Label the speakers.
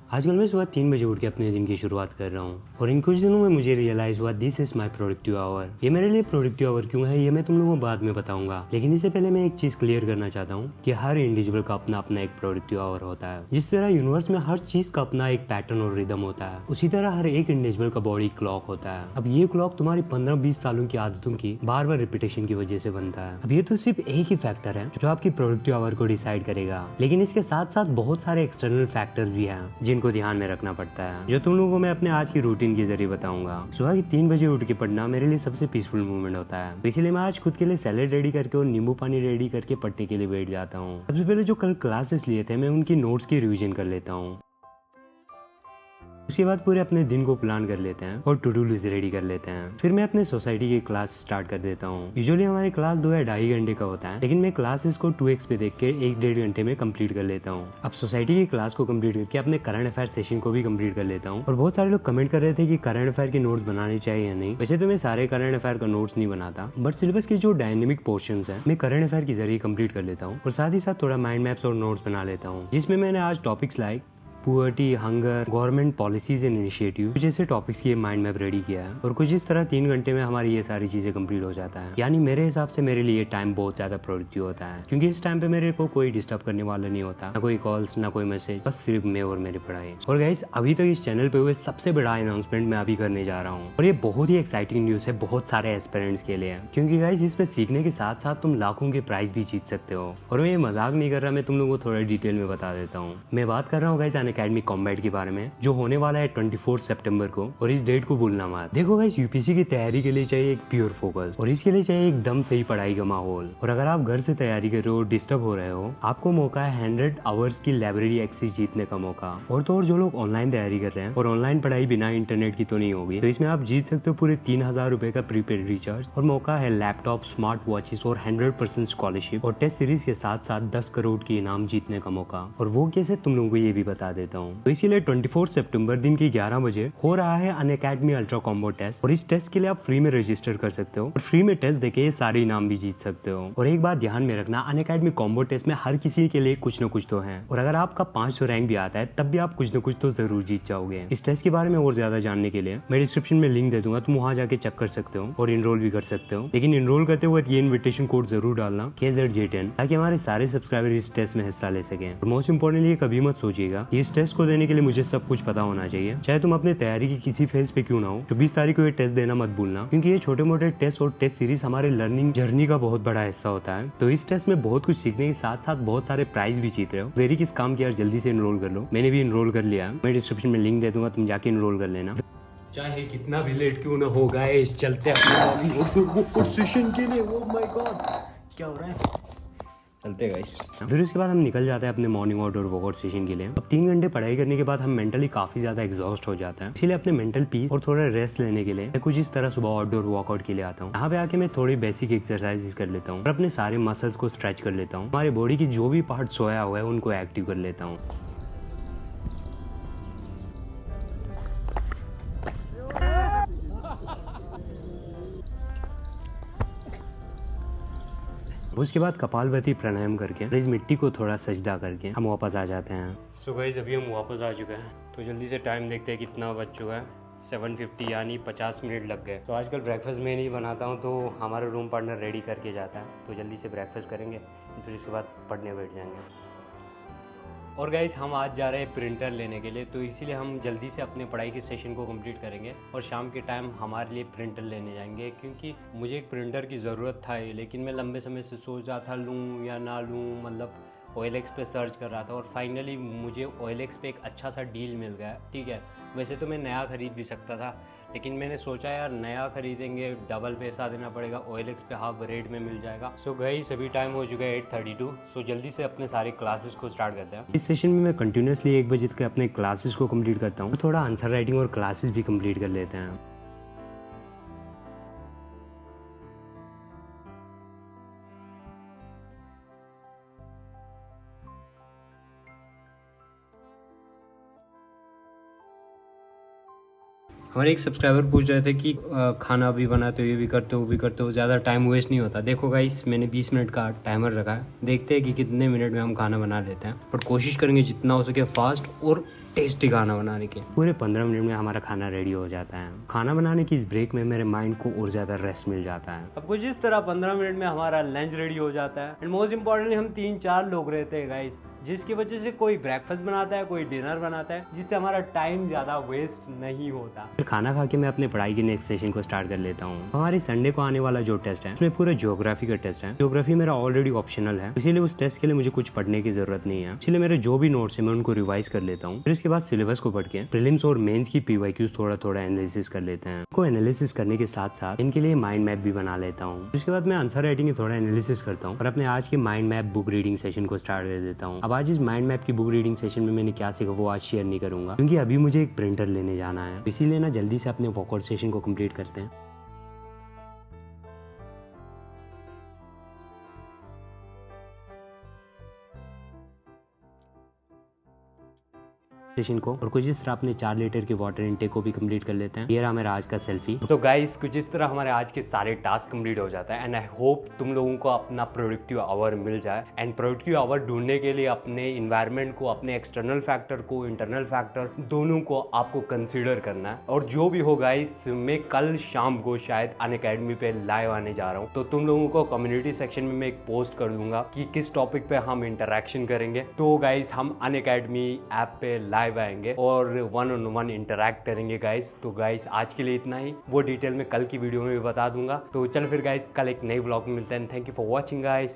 Speaker 1: आजकल मैं सुबह 3 बजे उठ के अपने दिन की शुरुआत कर रहा हूँ और इन कुछ दिनों में मुझे रियलाइज हुआ this is my productive hour. ये मेरे लिए प्रोडक्टिव आवर क्यों है ये मैं तुम लोगों को बाद में बताऊंगा, लेकिन इससे पहले मैं एक चीज क्लियर करना चाहता हूँ कि हर इंडिविजुअल का अपना अपना एक प्रोडक्टिव आवर होता है। जिस तरह यूनिवर्स में हर चीज का अपना एक पैटर्न और रिदम होता है, उसी तरह हर एक इंडिविजुअल का बॉडी क्लॉक होता है। अब ये क्लॉक तुम्हारी 15-20 सालों की आदतों की बार बार रिपीटेशन की वजह से बनता है। अब ये तो सिर्फ एक ही फैक्टर है जो आपकी प्रोडक्टिव आवर को डिसाइड करेगा, लेकिन इसके साथ साथ बहुत सारे एक्सटर्नल फैक्टर्स भी हैं जिनको ध्यान में रखना पड़ता है, जो तुम लोगों को मैं अपने आज की रूटीन के जरिए बताऊंगा। सुबह की 3 बजे उठ के पढ़ना मेरे लिए सबसे पीसफुल मूवमेंट होता है, तो इसलिए मैं आज खुद के लिए सैलेड रेडी करके और नींबू पानी रेडी करके पढ़ने के लिए बैठ जाता हूँ। सबसे पहले जो कल क्लासेस लिए थे मैं उनकी नोट्स की रिवीजन कर लेता हूँ। उसके बाद पूरे अपने दिन को प्लान कर लेते हैं और टू डू लिस्ट रेडी कर लेते हैं। फिर मैं अपने सोसाइटी की क्लास स्टार्ट कर देता हूँ। यूजुअली हमारी क्लास 2 या 2.5 घंटे का होता है, लेकिन मैं क्लासेस को 2x पे देख के 1-1.5 घंटे में कंप्लीट कर लेता हूँ। अब सोसाइटी की क्लास को कंप्लीट करके अपने करंट अफेयर सेशन को भी कंप्लीट कर लेता हूँ। और बहुत सारे लोग कमेंट कर रहे थे कि करंट अफेयर के नोट्स बनाने चाहिए या नहीं। वैसे तो मैं सारे करंट अफेयर का नोट्स नहीं बनाता, बट सिलेबस के जो डायनेमिक पोर्शन है मैं करंट अफेयर के जरिए कंप्लीट कर लेता हूँ और साथ ही साथ थोड़ा माइंड मैप्स और नोट्स बना लेता हूँ, जिसमें मैंने आज topics like poverty, hunger, government policies and initiative जैसे टॉपिक्स की माइंड मैप रेडी किया है। और कुछ इस तरह 3 घंटे में हमारी ये सारी चीजें कंप्लीट हो जाता है। यानी मेरे हिसाब से मेरे लिए टाइम बहुत ज्यादा प्रोडक्टिव होता है, क्योंकि इस टाइम पे मेरे को कोई डिस्टर्ब करने वाला नहीं होता, ना कोई कॉल्स ना कोई मैसेज, बस सिर्फ मैं और मेरी पढ़ाई। और गाइस अभी तक इस चैनल पे हुए सबसे बड़ा अनाउंसमेंट मैं अभी करने जा रहा हूँ और ये बहुत ही एक्साइटिंग न्यूज है बहुत सारे एस्पिरेंट्स के लिए, क्योंकि गाइस इसमें सीखने के साथ साथ तुम लाखों के प्राइज भी जीत सकते हो। और मैं ये मजाक नहीं कर रहा, मैं तुम लोगों को थोड़ा डिटेल में बता देता हूँ। मैं बात कर रहा हूँ गाइस अनअकैडमी कॉम्बैट के बारे में, जो होने वाला है 24 सितंबर को, और इस डेट को भूलना मत। देखो गाइस यूपीसी की तैयारी के लिए चाहिए एक प्योर फोकस और इसके लिए चाहिए एकदम सही पढ़ाई का माहौल। और अगर आप घर से तैयारी कर रहे हो, डिस्टर्ब हो रहे हो, आपको मौका है 100 आवर्स की लाइब्रेरी एक्सेस जीतने का मौका। और तो और जो लोग ऑनलाइन तैयारी कर रहे हैं और ऑनलाइन पढ़ाई बिना इंटरनेट की तो नहीं होगी, तो इसमें आप जीत सकते हो पूरे 3000 रुपए का प्रीपेड रिचार्ज और मौका है लैपटॉप, स्मार्ट वॉचेस और 100% स्कॉलरशिप और टेस्ट सीरीज के साथ साथ 10 करोड़ की इनाम जीतने का मौका। और वो कैसे तुम लोगों को ये भी बता देता हूँ। तो इसीलिए 24 सितंबर दिन की 11 बजे हो रहा है अनअकैडमी अल्ट्रा कॉम्बो टेस्ट, और इस टेस्ट के लिए आप फ्री में रजिस्टर कर सकते हो और फ्री में टेस्ट देके ये सारे इनाम भी जीत सकते हो। और एक बात ध्यान में रखना, अनअकैडमी कॉम्बो टेस्ट में हर किसी के लिए कुछ न कुछ तो है, और अगर आपका 500 रैंक भी आता है तब भी आप कुछ न कुछ तो जरूर जीत जाओगे। इस टेस्ट के बारे में और ज्यादा जानने के लिए मैं डिस्क्रिप्शन में लिंक दे दूंगा, तुम वहां जाके चेक कर सकते हो और इनरोल भी कर सकते हो। लेकिन इनरोल करते वक्त ये इन्विटेशन कोड जरूर डालना KZJ10, ताकि हमारे सारे सब्सक्राइबर इस टेस्ट में हिस्सा ले सकें। और मोस्ट इंपोर्टेंटली कभी मत सोचिएगा कि इस टेस्ट को देने के लिए मुझे सब कुछ पता होना चाहिए, चाहे तुम अपने तैयारी की किसी फेज पे क्यों ना हो। 24 तारीख को ये टेस्ट देना मत भूलना, क्योंकि ये छोटे मोटे टेस्ट और टेस्ट सीरीज हमारे लर्निंग जर्नी का बहुत बड़ा हिस्सा होता है। तो इस टेस्ट में बहुत कुछ सीखने के साथ साथ बहुत सारे प्राइज भी जीत रहे हो। देरी किस काम की यार, जल्दी से इनरोल कर लो। मैंने भी इनरोल कर लिया, मैं डिस्क्रिप्शन में लिंक दे दूंगा, तुम जाके इनरोल कर लेना। चाहे कितना भी लेट क्यों ना हो गाइस, चलते अपने सेशन के लिए। ओह माय गॉड क्या हो रहा है, चलते गाइस। फिर उसके बाद हम निकल जाते हैं अपने मॉर्निंग वॉक और वर्कआउट सेशन के लिए। अब 3 घंटे पढ़ाई करने के बाद हम मेंटली काफी ज्यादा एग्जॉस्ट हो जाते हैं, इसलिए अपने मेंटल पीस और थोड़ा रेस्ट लेने के लिए मैं कुछ इस तरह सुबह आउटडोर वर्कआउट के लिए आता हूँ। यहाँ पे आके मैं थोड़ी बेसिक एक्सरसाइजेस कर लेता हूँ और अपने सारे मसल्स को स्ट्रेच कर लेता हूँ। हमारे बॉडी की जो भी पार्ट सोया हुआ है उनको एक्टिव कर लेता हूँ। उसके बाद कपालभाति प्राणायाम करके इस मिट्टी को थोड़ा सजदा करके हम वापस आ जाते हैं। सो गाइस अभी हम वापस आ चुके हैं, तो जल्दी से टाइम देखते हैं कितना बज चुका है। 7:50 यानी 50 मिनट लग गए। तो आजकल ब्रेकफास्ट मैं नहीं बनाता हूँ, तो हमारा रूम पार्टनर रेडी करके जाता है, तो जल्दी से ब्रेकफास्ट करेंगे फिर उसके बाद पढ़ने बैठ जाएंगे। और गाइस हम आज जा रहे हैं प्रिंटर लेने के लिए, तो इसीलिए हम जल्दी से अपने पढ़ाई के सेशन को कंप्लीट करेंगे और शाम के टाइम हमारे लिए प्रिंटर लेने जाएंगे, क्योंकि मुझे एक प्रिंटर की ज़रूरत था लेकिन मैं लंबे समय से सोच रहा था लूँ या ना लूँ, मतलब OLX पे सर्च कर रहा था और फाइनली मुझे OLX पे एक अच्छा सा डील मिल गया। ठीक है, वैसे तो मैं नया ख़रीद भी सकता था, लेकिन मैंने सोचा यार नया खरीदेंगे डबल पैसा देना पड़ेगा, OLX पे हाफ रेट में मिल जाएगा। सो गाइस अभी टाइम हो चुका है 8:32। सो जल्दी से अपने सारे क्लासेस को स्टार्ट करते हैं। इस सेशन में मैं कंटिन्यूसली 1 बजे तक अपने क्लासेस को कंप्लीट करता हूँ, थोड़ा आंसर राइटिंग और क्लासेस भी कंप्लीट कर लेते हैं। हमारे एक सब्सक्राइबर पूछ रहे थे कि खाना भी बनाते हो, ये भी करते हो, वो भी करते हो, ज़्यादा टाइम वेस्ट नहीं होता। देखो गाइस, मैंने 20 मिनट का टाइमर रखा है, देखते हैं कि कितने मिनट में हम खाना बना लेते हैं, पर कोशिश करेंगे जितना हो सके फास्ट और टेस्टी खाना बनाने के। पूरे 15 मिनट में हमारा खाना रेडी हो जाता है। खाना बनाने की इस ब्रेक में मेरे माइंड को और ज़्यादा रेस्ट मिल जाता है। अब कुछ इस तरह 15 मिनट में हमारा लंच रेडी हो जाता है। एंड मोस्ट इम्पॉर्टेंटली हम 3-4 लोग रहते हैं गाइस, जिसकी वजह से कोई ब्रेकफास्ट बनाता है, कोई डिनर बनाता है, जिससे हमारा टाइम ज़्यादा वेस्ट नहीं होता। फिर खाना खा के मैं अपने पढ़ाई के नेक्स्ट सेशन को स्टार्ट कर लेता हूँ। हमारी संडे को आने वाला जो टेस्ट है उसमें पूरा ज्योग्राफी का टेस्ट है। ज्योग्राफी मेरा ऑलरेडी ऑप्शनल है, इसीलिए उस टेस्ट के लिए मुझे कुछ पढ़ने की जरूरत नहीं है। इसलिए मेरे जो भी नोट्स है मैं उनको रिवाइज कर लेता हूँ। फिर इसके बाद सिलेबस को पढ़ के प्रीलिम्स और मेंस की पीवाईक्यूज थोड़ा थोड़ा एनालिसिस कर लेते हैं। को एनालिसिस करने के साथ साथ इनके लिए माइंड मैप भी बना लेता हूँ। इसके बाद मैं आंसर राइटिंग थोड़ा एनालिसिस करता हूँ और अपने आज के mind map book reading session को स्टार्ट कर देता हूँ। अब आज इस माइंड मैप की बुक रीडिंग सेशन में मैंने क्या सीखा वो आज शेयर नहीं करूंगा, क्योंकि अभी मुझे एक प्रिंटर लेने जाना है, इसीलिए ना जल्दी से अपने वर्कआउट सेशन को कंप्लीट करते हैं। सेशन को और कुछ इस तरह अपने 4 लीटर के वाटर इनटेक को भी कंप्लीट कर लेते हैं। ये रहा मेरा आज का सेल्फी। तो गाइस, कुछ इस तरह हमारे आज के सारे टास्क कंप्लीट हो जाता है। एंड आई होप तुम लोगों को अपना प्रोडक्टिव आवर मिल जाए। एंड प्रोडक्टिव आवर ढूंढने के लिए अपने इन्वायरमेंट को, अपने एक्सटर्नल फैक्टर को, इंटरनल फैक्टर दोनों को आपको कंसिडर करना है। और जो भी हो गाइस, मैं कल शाम को शायद अनअकैडमी पे लाइव आने जा रहा हूँ, तो तुम लोगों को कम्युनिटी सेक्शन में मैं एक पोस्ट कर दूंगा कि किस टॉपिक पे हम इंटरेक्शन करेंगे। तो गाइस, हम अनअकैडमी ऐप पे लाइव आएंगे और 1-on-1 इंटरैक्ट करेंगे गाइस। तो गाइस, आज के लिए इतना ही। वो डिटेल में कल की वीडियो में भी बता दूंगा। तो चल फिर गाइस, कल एक नई व्लॉग में मिलते हैं। Thank you for watching guys.